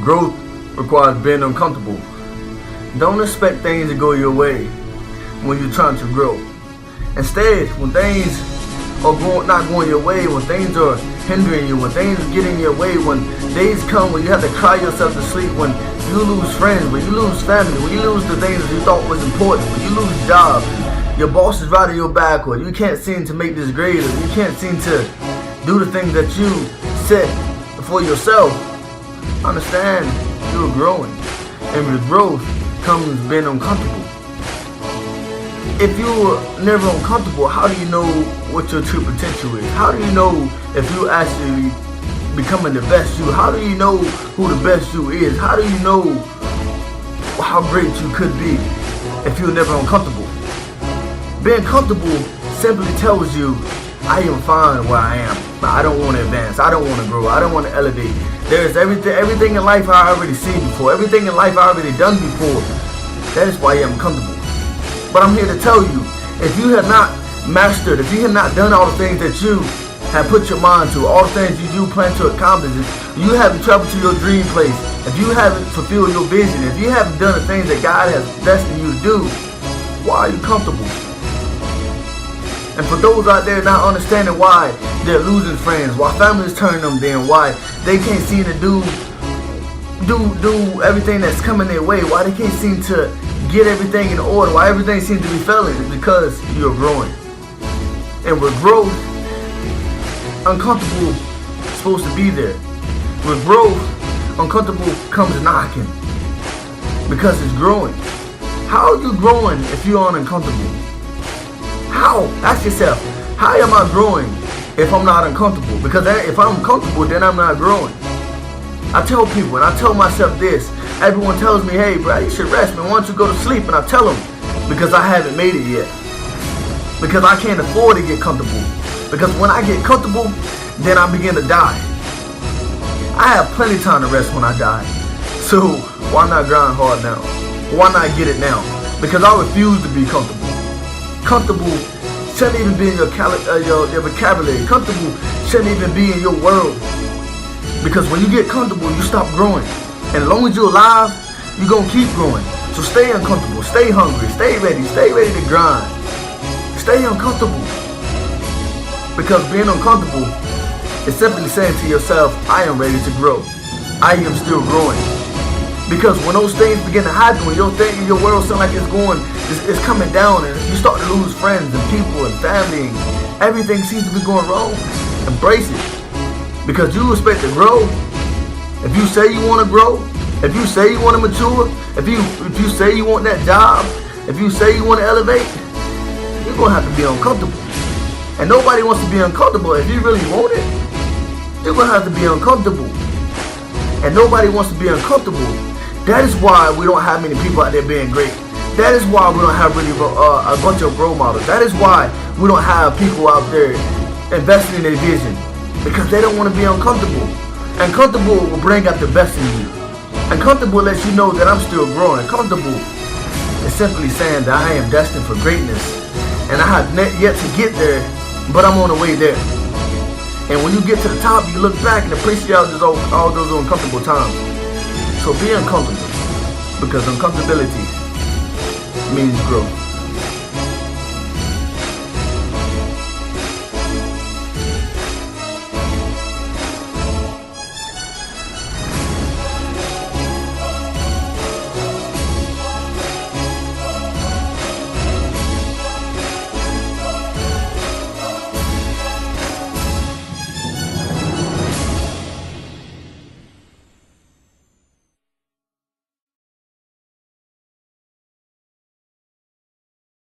Growth requires being uncomfortable. Don't expect things to go your way when you're trying to grow. Instead, when things are not going your way, when things are hindering you, when things get in your way, when days come when you have to cry yourself to sleep, when you lose friends, when you lose family, when you lose the things that you thought was important, when you lose jobs, your boss is riding your back, or you can't seem to make this grade, or you can't seem to do the things that you set for yourself, understand you're growing. And with growth comes being uncomfortable. If you're never uncomfortable, how do you know what your true potential is? How do you know if you're actually becoming the best you? How do you know who the best you is? How do you know how great you could be if you're never uncomfortable? Being comfortable simply tells you, I am fine where I am. I don't want to advance. I don't want to grow. I don't want to elevate. There's everything in life I already seen before. Everything in life I already done before. That is why I'm comfortable. But I'm here to tell you, if you have not mastered, if you have not done all the things that you have put your mind to, all the things you do plan to accomplish, if you haven't traveled to your dream place, if you haven't fulfilled your vision, if you haven't done the things that God has destined you to do, why are you comfortable? And for those out there not understanding why they're losing friends, why families turn them down, why they can't seem to do everything that's coming their way, why they can't seem to get everything in order, why everything seems to be failing, is because you're growing. And with growth, uncomfortable is supposed to be there. With growth, uncomfortable comes knocking because it's growing. How are you growing if you aren't uncomfortable? How? Ask yourself, how am I growing if I'm not uncomfortable? Because if I'm comfortable, then I'm not growing. I tell people, and I tell myself this, everyone tells me, hey bro, you should rest, man, why don't you go to sleep? And I tell them, because I haven't made it yet. Because I can't afford to get comfortable. Because when I get comfortable, then I begin to die. I have plenty of time to rest when I die. So why not grind hard now? Why not get it now? Because I refuse to be comfortable. Comfortable shouldn't even be in your vocabulary. Comfortable shouldn't even be in your world. Because when you get comfortable, you stop growing. And as long as you're alive, you're going to keep growing. So stay uncomfortable, stay hungry, stay ready to grind. Stay uncomfortable. Because being uncomfortable is simply saying to yourself, I am ready to grow. I am still growing. Because when those things begin to happen, when your world sounds like it's coming down, and you start to lose friends and people and family, and everything seems to be going wrong, embrace it. Because you expect to grow. If you say you want to grow, if you say you want to mature, if you say you want that job, if you say you want to elevate, you're going to have to be uncomfortable. And nobody wants to be uncomfortable. If you really want it, you're going to have to be uncomfortable. And nobody wants to be uncomfortable. That is why we don't have many people out there being great. That is why we don't have really a bunch of role models. That is why we don't have people out there investing in their vision. Because they don't want to be uncomfortable. And comfortable will bring out the best in you. And comfortable lets you know that I'm still growing. And comfortable is simply saying that I am destined for greatness. And I have yet to get there, but I'm on the way there. And when you get to the top, you look back and appreciate all those uncomfortable times. So be uncomfortable, because uncomfortability means growth.